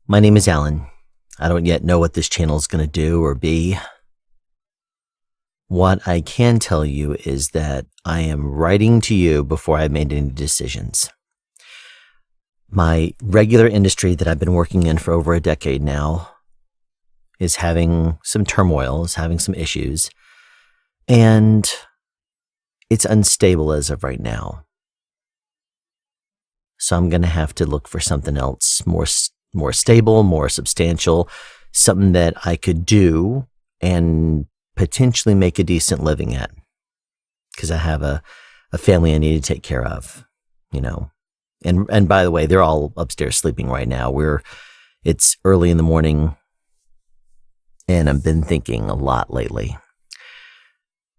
My name is Alan. I don't yet know what this channel is going to do or be. What I can tell you is that I am writing to you before I made any decisions. My regular industry that I've been working in for over a decade now is having some turmoil, is having some issues, and it's unstable as of right now. So I'm going to have to look for something else more stable, more substantial, something that I could do and potentially make a decent living at. Because I have a family I need to take care of, you know. And by the way, they're all upstairs sleeping right now. It's early in the morning, and I've been thinking a lot lately.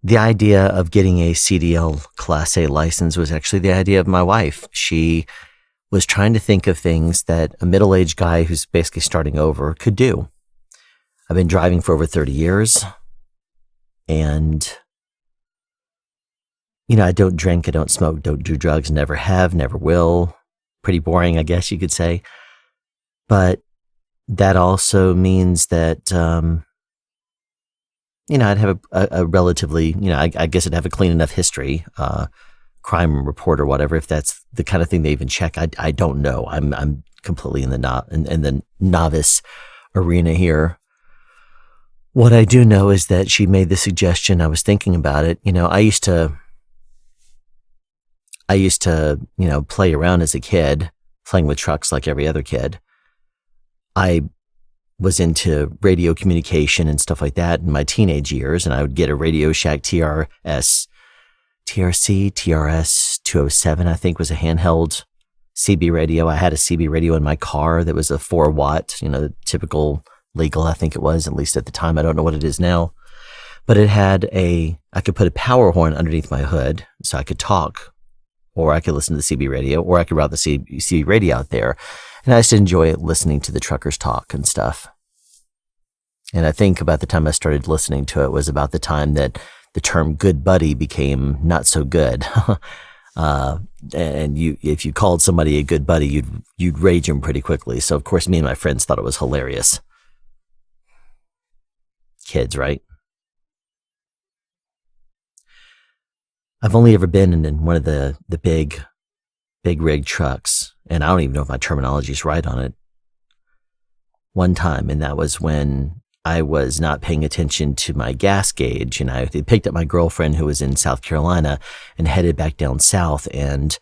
The idea of getting a CDL Class A license was actually the idea of my wife. She was trying to think of things that a middle-aged guy who's basically starting over could do. I've been driving for over 30 years, and, you know, I don't drink, I don't smoke, don't do drugs, never have, never will. Pretty boring, I guess you could say. But that also means that, you know, I'd have a relatively, you know, I guess I'd have a clean enough history, crime report or whatever, if that's the kind of thing they even check. I don't know. I'm completely in the novice arena here. What I do know is that she made the suggestion. I was thinking about it. You know, I used to, you know, play around as a kid, playing with trucks like every other kid. I was into radio communication and stuff like that in my teenage years, and I would get a Radio Shack TRC 207, I think, was a handheld CB radio. I had a CB radio in my car that was a 4-watt, you know, typical legal, I think it was, at least at the time. I don't know what it is now. But it had I could put a power horn underneath my hood so I could talk, or I could listen to the CB radio, or I could route the CB radio out there. And I just enjoy listening to the truckers talk and stuff. And I think about the time I started listening to it was about the time that the term good buddy became not so good. And if you called somebody a good buddy, you'd rage him pretty quickly. So of course, me and my friends thought it was hilarious. Kids, right? I've only ever been in one of the big rig trucks, and I don't even know if my terminology is right on it, one time, and that was when I was not paying attention to my gas gauge, and I picked up my girlfriend who was in South Carolina and headed back down south. And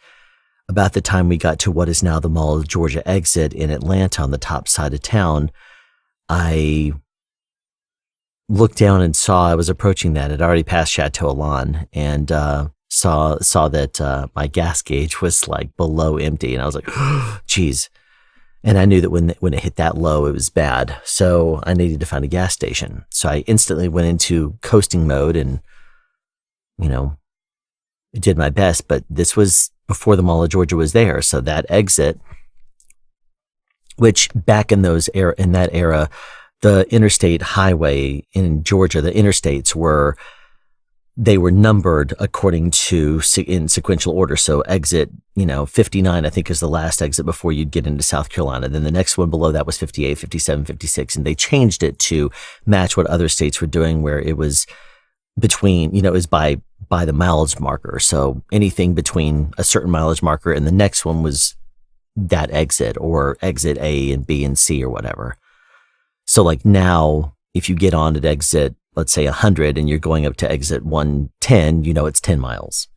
about the time we got to what is now the Mall of Georgia exit in Atlanta on the top side of town, I looked down and saw I was approaching that. I'd already passed Chateau Elan, and saw that my gas gauge was like below empty, and I was like, geez. And I knew that when it hit that low, it was bad. So I needed to find a gas station. So I instantly went into coasting mode and, you know, did my best. But this was before the Mall of Georgia was there. So that exit, which back in that era, the interstate highway in Georgia, the interstates were numbered according to in sequential order. So exit, 59, I think, is the last exit before you'd get into South Carolina. Then the next one below that was 58, 57, 56. And they changed it to match what other states were doing, where it was between, it was by the mileage marker. So anything between a certain mileage marker and the next one was that exit, or exit A and B and C or whatever. So like now, if you get on at exit, let's say 100, and you're going up to exit 110, it's 10 miles.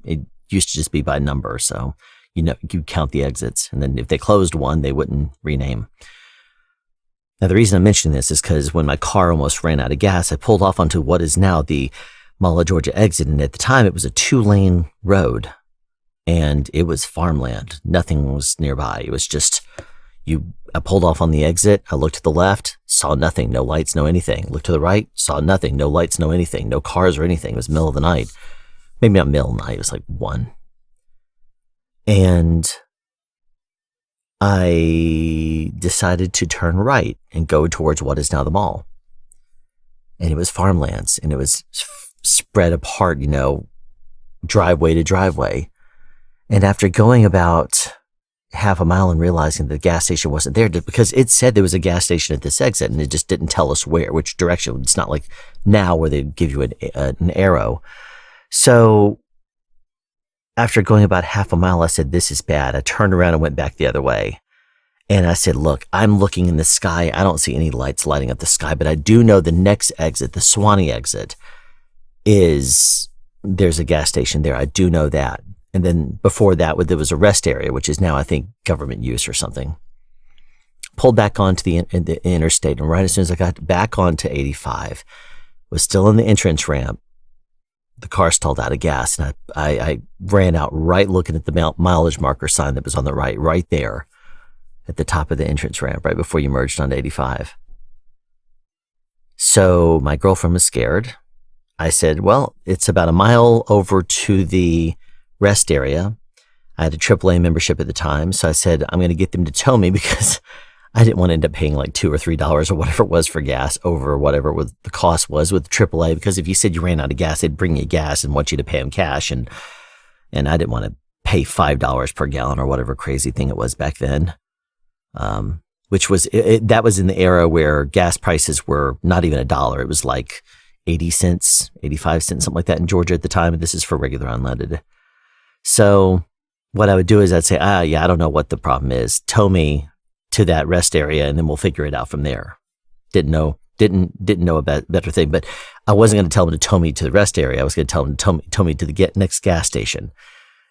It used to just be by number. So, you count the exits. And then if they closed one, they wouldn't rename. Now, the reason I'm mentioning this is because when my car almost ran out of gas, I pulled off onto what is now the Mall of Georgia exit. And at the time, it was a 2-lane road, and it was farmland. Nothing was nearby. It was just... I pulled off on the exit. I looked to the left, saw nothing, no lights, no anything. Looked to the right, saw nothing, no lights, no anything, no cars or anything. It was middle of the night. Maybe not middle of the night, it was like 1. And I decided to turn right and go towards what is now the mall. And it was farmlands, and it was spread apart, driveway to driveway. And after going about half a mile and realizing the gas station wasn't there because it said there was a gas station at this exit and it just didn't tell us which direction. It's not like now where they give you an arrow. So after going about half a mile, I said, this is bad. I turned around and went back the other way. And I said, look, I'm looking in the sky. I don't see any lights lighting up the sky, but I do know the next exit, the Swanee exit, there's a gas station there. I do know that. And then before that, there was a rest area, which is now, I think, government use or something. Pulled back onto the interstate, and right as soon as I got back onto 85, was still in the entrance ramp, the car stalled out of gas, and I ran out right looking at the mileage marker sign that was on the right there at the top of the entrance ramp, right before you merged onto 85. So my girlfriend was scared. I said, well, it's about a mile over to the rest area. I had a AAA membership at the time, so I said, I'm going to get them to tow me because I didn't want to end up paying like $2 or $3 or whatever it was for gas over whatever the cost was with AAA, because if you said you ran out of gas, they'd bring you gas and want you to pay them cash, and I didn't want to pay $5 per gallon or whatever crazy thing it was back then, which was, that was in the era where gas prices were not even $1. It was like 80 cents, 85 cents, something like that in Georgia at the time, and this is for regular unleaded. So what I would do is I'd say, yeah, I don't know what the problem is. Tow me to that rest area and then we'll figure it out from there. Didn't know a better thing, but I wasn't going to tell them to tow me to the rest area. I was going to tell them to tow me to the next gas station.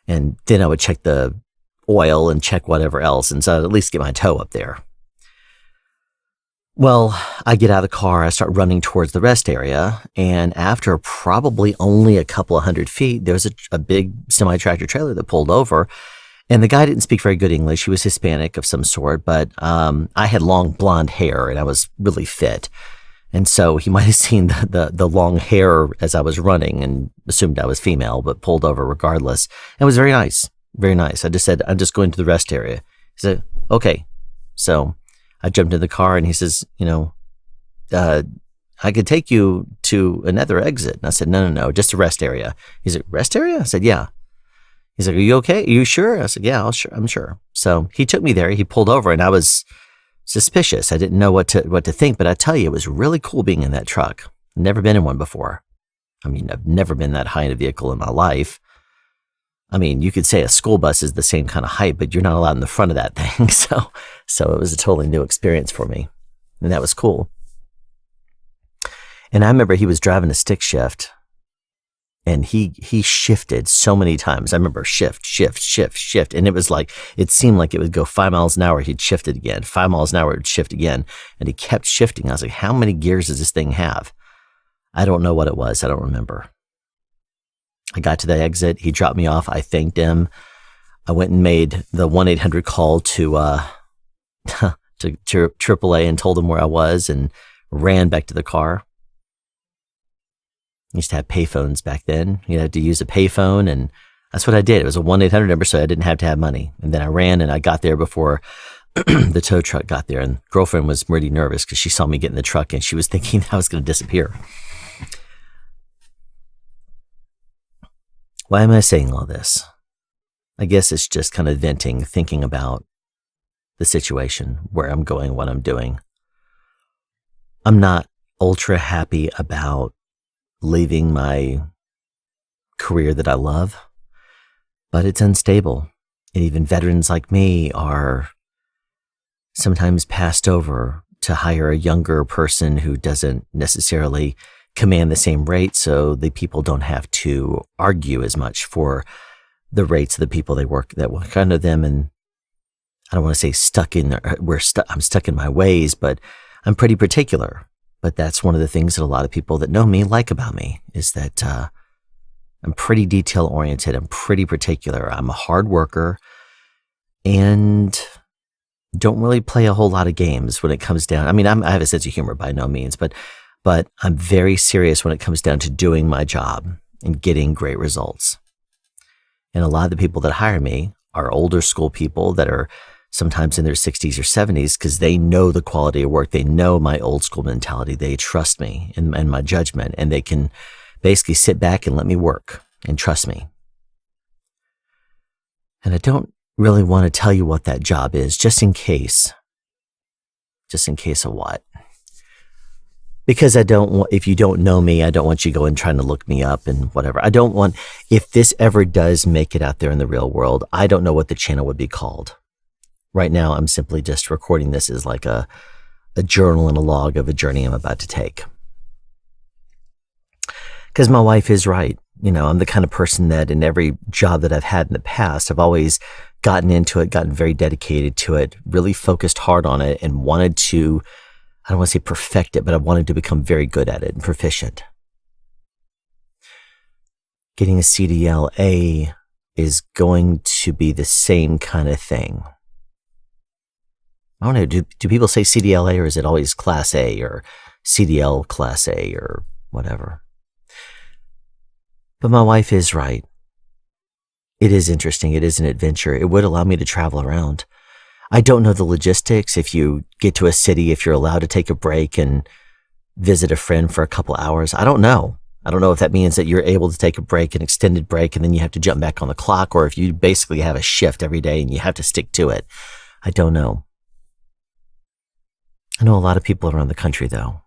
And then I would check the oil and check whatever else. And so I'd at least get my tow up there. Well, I get out of the car, I start running towards the rest area, and after probably only a couple of 100 feet, there was a big semi-tractor trailer that pulled over, and the guy didn't speak very good English. He was Hispanic of some sort, but I had long blonde hair, and I was really fit, and so he might have seen the long hair as I was running and assumed I was female, but pulled over regardless. And it was very nice, very nice. I just said, I'm just going to the rest area. He said, okay. So I jumped in the car and he says, I could take you to another exit. And I said, no, just a rest area. He said, rest area? I said, yeah. He's like, are you okay? Are you sure? I said, yeah, I'm sure. So he took me there. He pulled over and I was suspicious. I didn't know what to think, but I tell you, it was really cool being in that truck. Never been in one before. I mean, I've never been that high in a vehicle in my life. I mean, you could say a school bus is the same kind of height, but you're not allowed in the front of that thing. So it was a totally new experience for me. And that was cool. And I remember he was driving a stick shift and he shifted so many times. I remember shift. And it was like, it seemed like it would go 5 miles an hour. He'd shift it again. 5 miles an hour, it'd shift again. And he kept shifting. I was like, how many gears does this thing have? I don't know what it was. I don't remember. I got to the exit. He dropped me off. I thanked him. I went and made the 1-800 call to AAA and told him where I was and ran back to the car. I used to have payphones back then. You had to use a payphone, and that's what I did. It was a 1-800 number, so I didn't have to have money. And then I ran, and I got there before the tow truck got there. And girlfriend was really nervous because she saw me get in the truck, and she was thinking I was going to disappear. Why am I saying all this? I guess it's just kind of venting, thinking about the situation, where I'm going, what I'm doing. I'm not ultra happy about leaving my career that I love, but it's unstable. And even veterans like me are sometimes passed over to hire a younger person who doesn't necessarily command the same rate, so the people don't have to argue as much for the rates of the people that work under them. And I don't want to say I'm stuck in my ways, but I'm pretty particular. But that's one of the things that a lot of people that know me like about me is that I'm pretty detail oriented. I'm pretty particular. I'm a hard worker and don't really play a whole lot of games when it comes down. I mean, I have a sense of humor by no means, but I'm very serious when it comes down to doing my job and getting great results. And a lot of the people that hire me are older school people that are sometimes in their 60s or 70s because they know the quality of work. They know my old school mentality. They trust me and my judgment, and they can basically sit back and let me work and trust me. And I don't really want to tell you what that job is, just in case. Just in case of what? Because I don't want, if you don't know me, I don't want you going trying to look me up and whatever. I don't want, if this ever does make it out there in the real world, I don't know what the channel would be called. Right now, I'm simply just recording this as like a journal and a log of a journey I'm about to take. Because my wife is right. I'm the kind of person that in every job that I've had in the past, I've always gotten into it, gotten very dedicated to it, really focused hard on it, and wanted to, I don't want to say perfect it, but I wanted to become very good at it and proficient. Getting a CDL-A is going to be the same kind of thing. I don't know, do people say CDL-A, or is it always Class A or CDL Class A or whatever? But my wife is right. It is interesting. It is an adventure. It would allow me to travel around. I don't know the logistics. If you get to a city, if you're allowed to take a break and visit a friend for a couple hours, I don't know. I don't know if that means that you're able to take a break, an extended break, and then you have to jump back on the clock, or if you basically have a shift every day and you have to stick to it. I don't know. I know a lot of people around the country, though.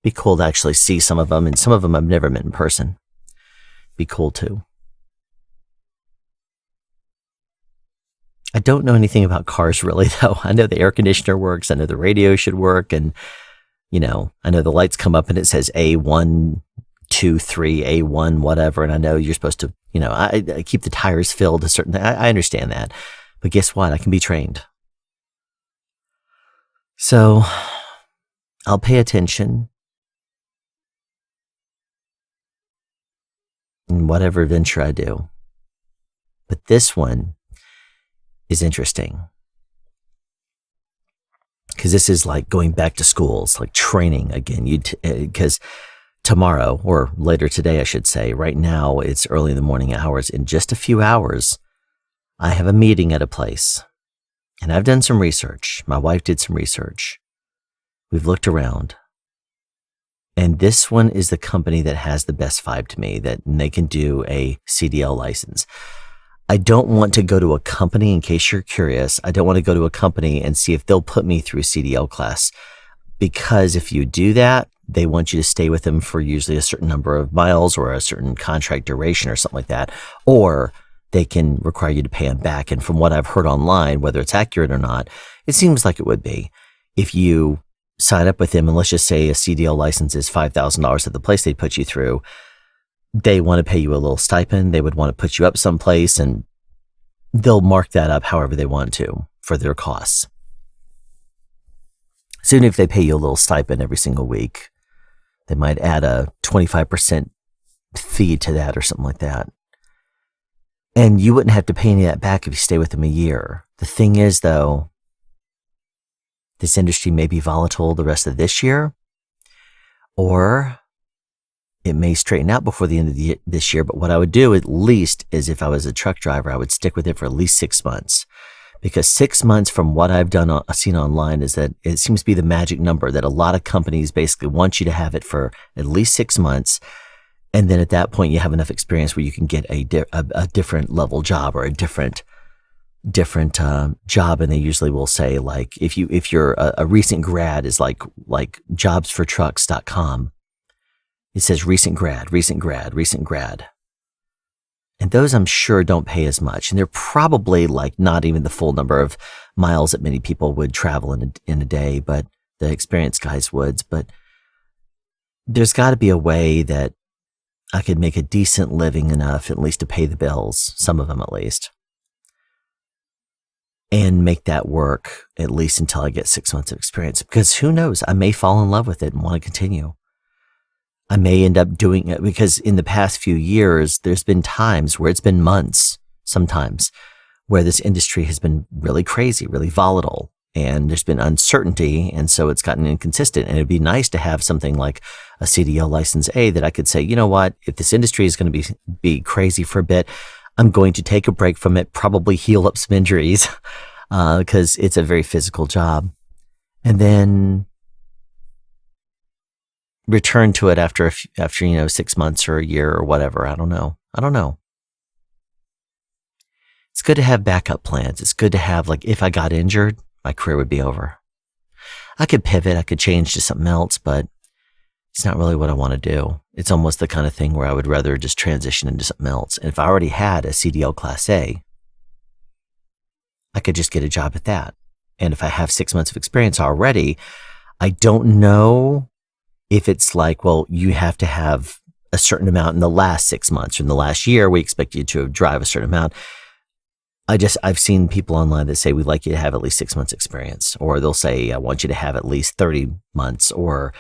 Be cool to actually see some of them, and some of them I've never met in person. Be cool too. I don't know anything about cars really, though. I know the air conditioner works. I know the radio should work. And, I know the lights come up and it says A1, 2, 3, A1, whatever. And I know you're supposed to, I keep the tires filled a certain, I understand that. But guess what? I can be trained. So I'll pay attention in whatever venture I do. But this one is interesting, because this is like going back to schools, like training again. Because tomorrow, or later today, I should say, right now it's early in the morning hours. In just a few hours, I have a meeting at a place, and I've done some research. My wife did some research. We've looked around, and this one is the company that has the best vibe to me, that they can do a CDL license. I don't want to go to a company, in case you're curious, I don't want to go to a company and see if they'll put me through CDL class, because if you do that, they want you to stay with them for usually a certain number of miles or a certain contract duration or something like that, or they can require you to pay them back. And from what I've heard online, whether it's accurate or not, it seems like it would be. If you sign up with them, and let's just say a CDL license is $5,000 at the place they put you through, they want to pay you a little stipend. They would want to put you up someplace, and they'll mark that up however they want to for their costs. Soon, if they pay you a little stipend every single week, they might add a 25% fee to that or something like that. And you wouldn't have to pay any of that back if you stay with them a year. The thing is, though, this industry may be volatile the rest of this year, or it may straighten out before the end of this year. But what I would do at least is, if I was a truck driver, I would stick with it for at least 6 months. Because 6 months, from what I've seen online, is that it seems to be the magic number, that a lot of companies basically want you to have it for at least 6 months. And then at that point, you have enough experience where you can get a different level job, or a different job. And they usually will say, like, if you're a recent grad, is like jobsfortrucks.com. It says recent grad. And those, I'm sure, don't pay as much. And they're probably like not even the full number of miles that many people would travel in a day, but the experienced guys would. But there's got to be a way that I could make a decent living enough, at least to pay the bills, some of them at least, and make that work at least until I get 6 months of experience. Because who knows, I may fall in love with it and want to continue. I may end up doing it, because in the past few years, there's been times where it's been months, sometimes, where this industry has been really crazy, really volatile, and there's been uncertainty, and so it's gotten inconsistent. And it'd be nice to have something like a CDL License A that I could say, you know what, if this industry is going to be crazy for a bit, I'm going to take a break from it, probably heal up some injuries, because it's a very physical job, and then return to it after 6 months or a year or whatever. I don't know. good to have backup plans. It's good to have, like, if I got injured, my career would be over. I could pivot, I could change to something else, but it's not really what I want to do. It's almost the kind of thing where I would rather just transition into something else. And if I already had a CDL Class A, I could just get a job at that. And if I have 6 months of experience already, I don't know if it's like, well, you have to have a certain amount in the last 6 months or in the last year. We expect you to drive a certain amount. I've seen people online that say, we'd like you to have at least 6 months experience, or they'll say, I want you to have at least 30 months, or,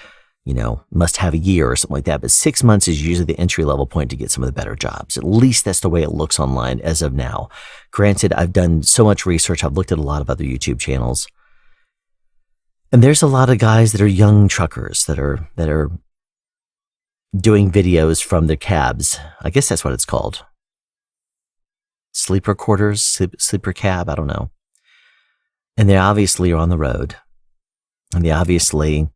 must have a year or something like that. But 6 months is usually the entry level point to get some of the better jobs. At least that's the way it looks online as of now. Granted, I've done so much research. I've looked at a lot of other YouTube channels, and there's a lot of guys that are young truckers that are doing videos from their cabs. I guess that's what it's called. Sleeper quarters, sleeper cab, I don't know. And they obviously are on the road. And they obviously,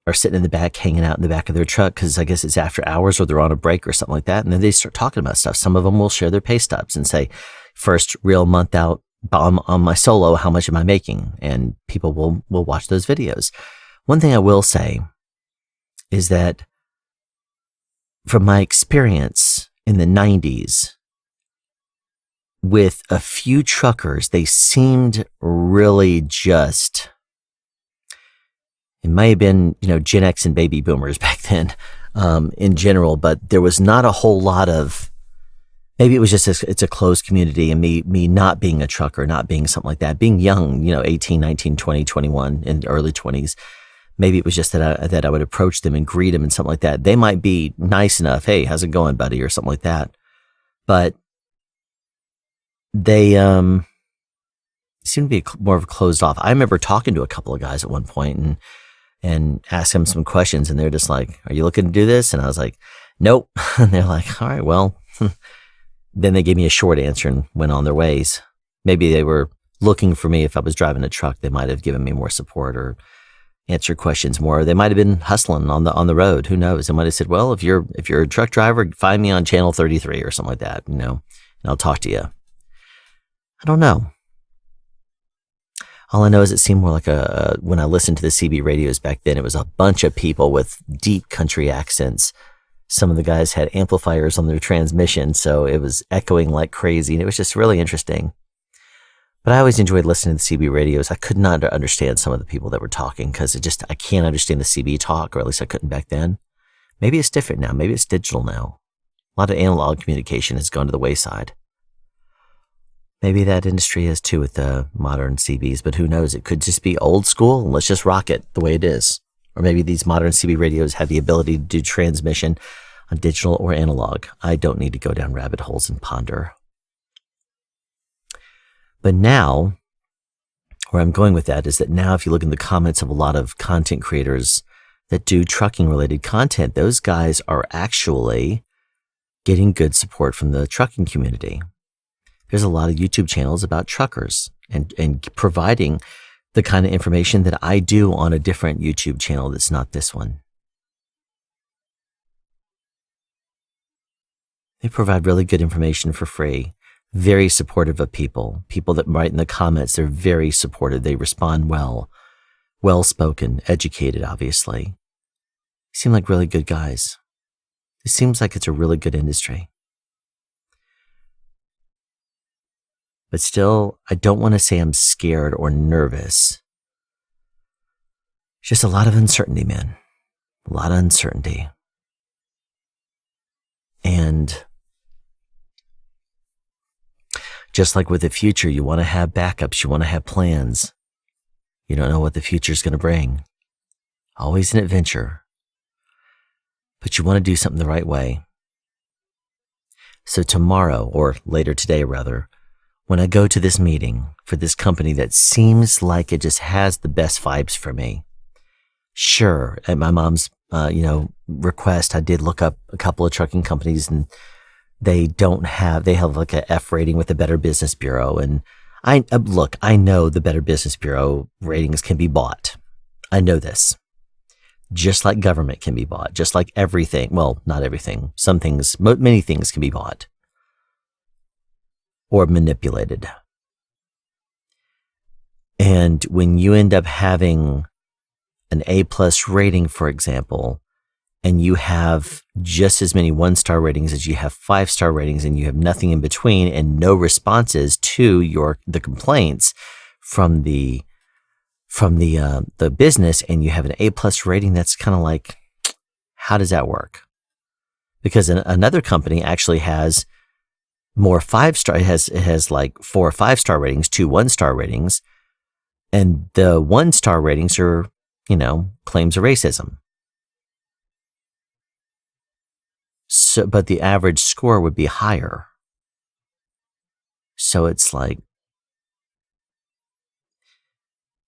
are sitting in the back, hanging out in the back of their truck because I guess it's after hours or they're on a break or something like that. And then they start talking about stuff. Some of them will share their pay stubs and say, first real month out on my solo, how much am I making? And people will watch those videos. One thing I will say is that from my experience in the 90s, with a few truckers, they seemed really just, it may have been, Gen X and baby boomers back then in general, but there was not a whole lot of, maybe it was just, it's a closed community, and me not being a trucker, not being something like that, being young, 18, 19, 20, 21, in the early 20s. Maybe it was just that I would approach them and greet them and something like that. They might be nice enough. Hey, how's it going, buddy? Or something like that. But they seem to be more of a closed off. I remember talking to a couple of guys at one point and asking them some questions, and they're just like, are you looking to do this? And I was like, nope. And they're like, all right, well. Then they gave me a short answer and went on their ways. Maybe they were looking for me. If I was driving a truck, they might have given me more support or answer questions more. They might have been hustling on the road. Who knows? They might have said, well, if you're a truck driver, find me on channel 33 or something like that, and I'll talk to you. I don't know. All I know is it seemed more like when I listened to the CB radios back then, it was a bunch of people with deep country accents. Some of the guys had amplifiers on their transmission, so it was echoing like crazy, and it was just really interesting. But I always enjoyed listening to the CB radios. I could not understand some of the people that were talking because I can't understand the CB talk, or at least I couldn't back then. Maybe it's different now. Maybe it's digital now. A lot of analog communication has gone to the wayside. Maybe that industry is too with the modern CBs, but who knows? It could just be old school and let's just rock it the way it is. Or maybe these modern CB radios have the ability to do transmission on digital or analog. I don't need to go down rabbit holes and ponder. But now, where I'm going with that is that now if you look in the comments of a lot of content creators that do trucking related content, those guys are actually getting good support from the trucking community. There's a lot of YouTube channels about truckers and providing the kind of information that I do on a different YouTube channel that's not this one. They provide really good information for free. Very supportive of people. People that write in the comments, they're very supportive. They respond well. Well-spoken, educated, obviously. Seem like really good guys. It seems like it's a really good industry. But still, I don't want to say I'm scared or nervous. It's just a lot of uncertainty, man. A lot of uncertainty. And just like with the future, you want to have backups, you want to have plans. You don't know what the future is going to bring. Always an adventure. But you want to do something the right way. So tomorrow, or later today rather, when I go to this meeting for this company that seems like it just has the best vibes for me. Sure, at my mom's request, I did look up a couple of trucking companies, and they have like a F rating with the Better Business Bureau. And I know the Better Business Bureau ratings can be bought. I know this. just like government can be bought, just like everything. Well, not everything. Some things, many things can be bought or manipulated. And when you end up having an A+ rating, for example, and you have just as many 1-star ratings as you have 5-star ratings, and you have nothing in between and no responses to the complaints from the business, and you have an A+ rating, that's kind of like, how does that work? Because another company actually has more 5-star, it has like 4 or 5-star ratings, 2 1-star ratings, and the 1-star ratings are, claims of racism. So, but the average score would be higher. So it's like,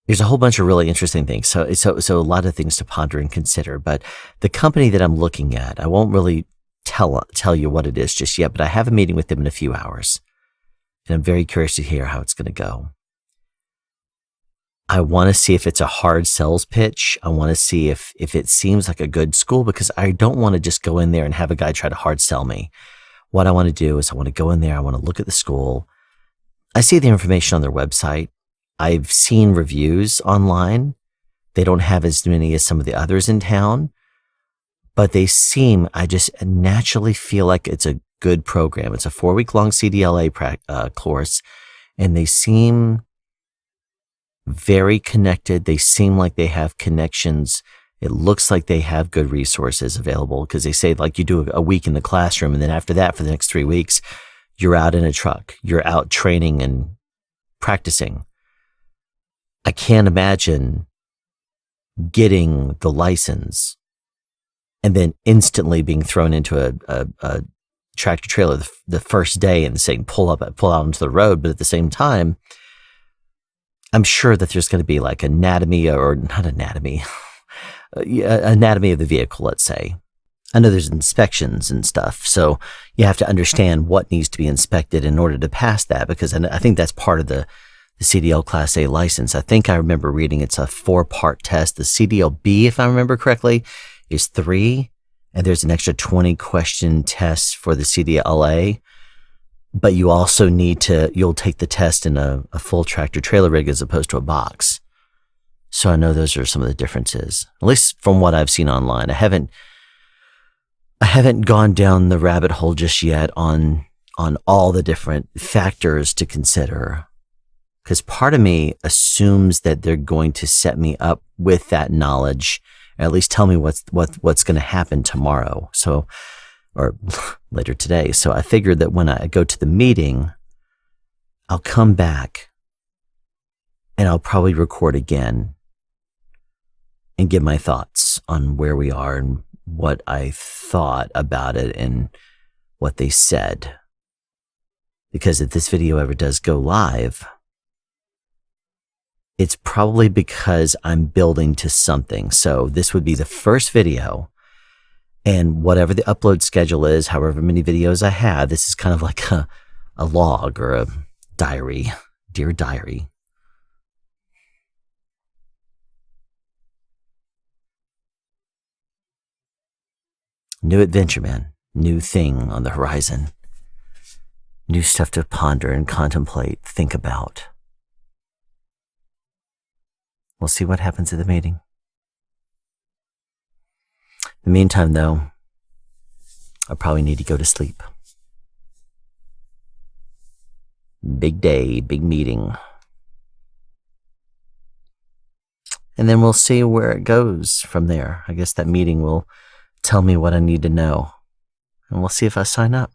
there's a whole bunch of really interesting things. So a lot of things to ponder and consider. But the company that I'm looking at, I won't really tell you what it is just yet, but I have a meeting with them in a few hours. And I'm very curious to hear how it's going to go. I want to see if it's a hard sales pitch. I want to see if it seems like a good school, because I don't want to just go in there and have a guy try to hard sell me. What I want to do is I want to go in there. I want to look at the school. I see the information on their website. I've seen reviews online. They don't have as many as some of the others in town, but I just naturally feel like it's a good program. It's a 4-week-long CDL-A course, and they seem very connected. They seem like they have connections. It looks like they have good resources available, because they say, like, you do a week in the classroom, and then after that, for the next 3 weeks, you're out in a truck. You're out training and practicing. I can't imagine getting the license and then instantly being thrown into a tractor trailer the first day and saying, pull out onto the road. But at the same time, I'm sure that there's going to be like anatomy of the vehicle, let's say. I know there's inspections and stuff, so you have to understand what needs to be inspected in order to pass that, because I think that's part of the CDL Class A license. I think I remember reading it's a 4-part test. The CDL-B, if I remember correctly, is 3, and there's an extra 20-question test for the CDL-A. But you also you'll take the test in a full tractor trailer rig as opposed to a box. So I know those are some of the differences, at least from what I've seen online. I haven't gone down the rabbit hole just yet on all the different factors to consider, because part of me assumes that they're going to set me up with that knowledge, or at least tell me what's going to happen tomorrow. Or later today. So I figured that when I go to the meeting, I'll come back and I'll probably record again and give my thoughts on where we are and what I thought about it and what they said. Because if this video ever does go live, it's probably because I'm building to something. So this would be the first video. And whatever the upload schedule is, however many videos I have, this is kind of like a log or a diary, dear diary. New adventure, man. New thing on the horizon. New stuff to ponder and contemplate, think about. We'll see what happens at the meeting. In the meantime, though, I probably need to go to sleep. Big day, big meeting. And then we'll see where it goes from there. I guess that meeting will tell me what I need to know. And we'll see if I sign up.